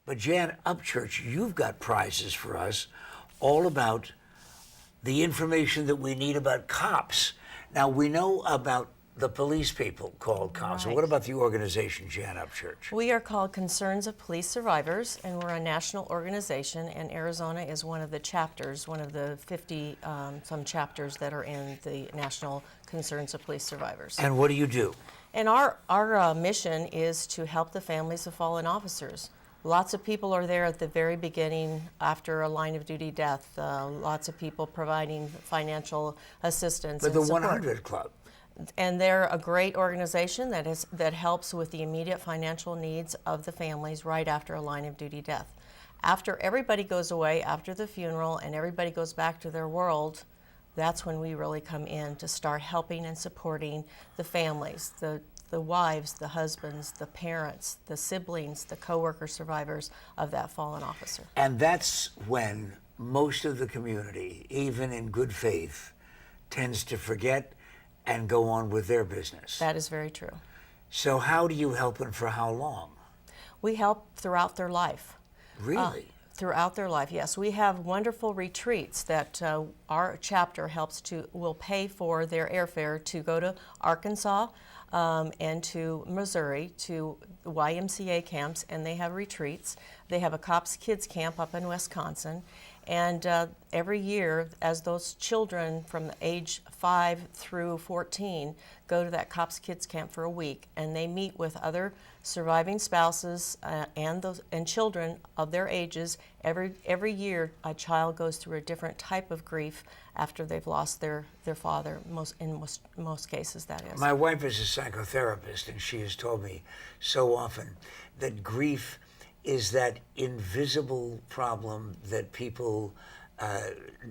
But Jan Upchurch, you've got prizes for us all about the information that we need about cops. Now, we know about the police people called cops. So Right. what about the organization, Jan Upchurch? We are called Concerns of Police Survivors, and we're a national organization, and Arizona is one of the chapters, one of the 50 some chapters that are in the National Concerns of Police Survivors. And what do you do? And our mission is to help the families of fallen officers. Lots of people are there at the very beginning after a line of duty death. Lots of people providing financial assistance But and the support. 100 Club. And they're a great organization that helps with the immediate financial needs of the families right after a line of duty death. After everybody goes away, after the funeral, and everybody goes back to their world, that's when we really come in to start helping and supporting the families, the wives, the husbands, the parents, the siblings, the co-worker survivors of that fallen officer. And that's when most of the community, even in good faith, tends to forget and go on with their business. That is very true. So how do you help and for how long? We help throughout their life. Really? Throughout their life, yes. We have wonderful retreats that our chapter will pay for their airfare to go to Arkansas and to Missouri to YMCA camps, and they have retreats. They have a COPS Kids Camp up in Wisconsin. And every year, as those children from age 5 through 14 go to that COPS Kids Camp for a week, and they meet with other surviving spouses and children of their ages. Every year, a child goes through a different type of grief after they've lost their father. In most cases, that is. My wife is a psychotherapist, and she has told me so often that grief is that invisible problem that people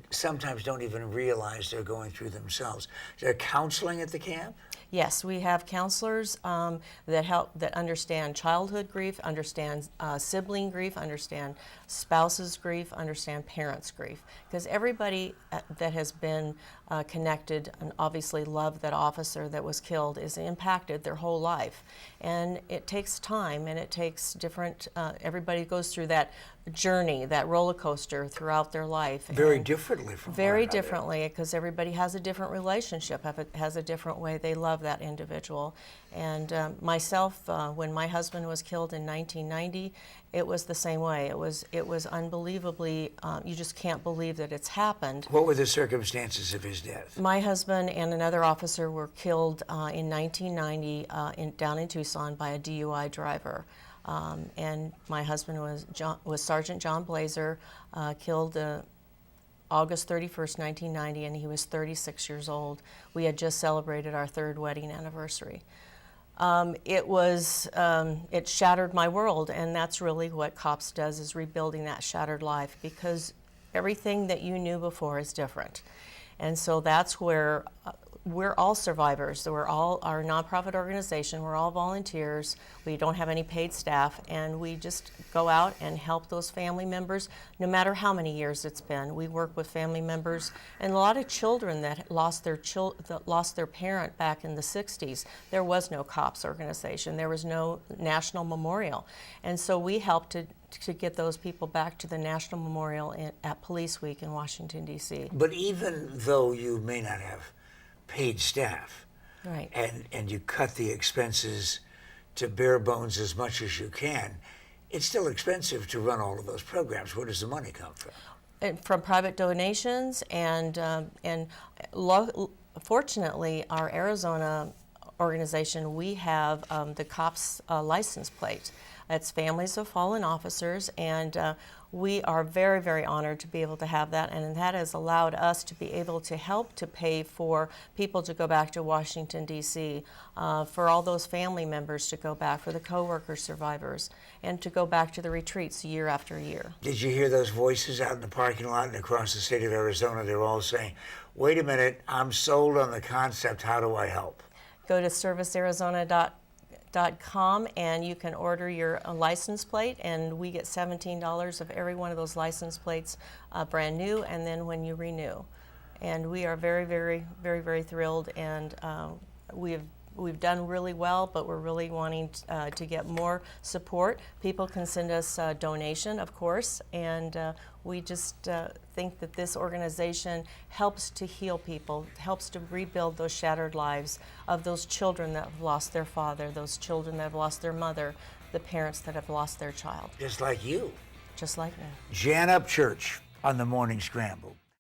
sometimes don't even realize they're going through themselves. Is there counseling at the camp? Yes, we have counselors that understand childhood grief, understand sibling grief, understand spouse's grief, understand parents' grief. Because everybody that has been connected and obviously loved that officer that was killed is impacted their whole life. And it takes time, and it takes different, everybody goes through that journey, that roller coaster throughout their life. Very differently from Very one another. differently, because everybody has a different relationship, has a different way they love that individual. And myself, when my husband was killed in 1990, it was the same way. It was unbelievably, you just can't believe that it's happened. What were the circumstances of his death? My husband and another officer were killed in 1990 down in Tucson by a DUI driver. And my husband was Sergeant John Blazer, killed August 31st, 1990, and he was 36 years old. We had just celebrated our 3rd wedding anniversary. It shattered my world, and that's really what COPS does, is rebuilding that shattered life, because everything that you knew before is different. And so that's where we're all survivors. We're all our nonprofit organization. We're all volunteers. We don't have any paid staff, and we just go out and help those family members, no matter how many years it's been. We work with family members and a lot of children that lost their parent back in the 60s. There was no COPS organization. There was no national memorial, and so we help to get those people back to the National Memorial at Police Week in Washington, D.C. But even though you may not have paid staff, Right. and you cut the expenses to bare bones as much as you can, it's still expensive to run all of those programs. Where does the money come from? And from private donations, and fortunately, our Arizona organization, we have the COPS license plate. It's Families of Fallen Officers, and we are very, very honored to be able to have that, and that has allowed us to be able to help to pay for people to go back to Washington, D.C., for all those family members to go back, for the co-worker survivors, and to go back to the retreats year after year. Did you hear those voices out in the parking lot and across the state of Arizona? They're all saying, wait a minute, I'm sold on the concept, how do I help? Go to servicearizona.com and you can order your license plate, and we get $17 of every one of those license plates brand new, and then when you renew. And we are very, very, very, very thrilled, and we have we've done really well, but we're really wanting to get more support. People can send us a donation, of course, and we just think that this organization helps to heal people, helps to rebuild those shattered lives of those children that have lost their father, those children that have lost their mother, the parents that have lost their child. Just like you. Just like me. Jan Up Church on the Morning Scramble.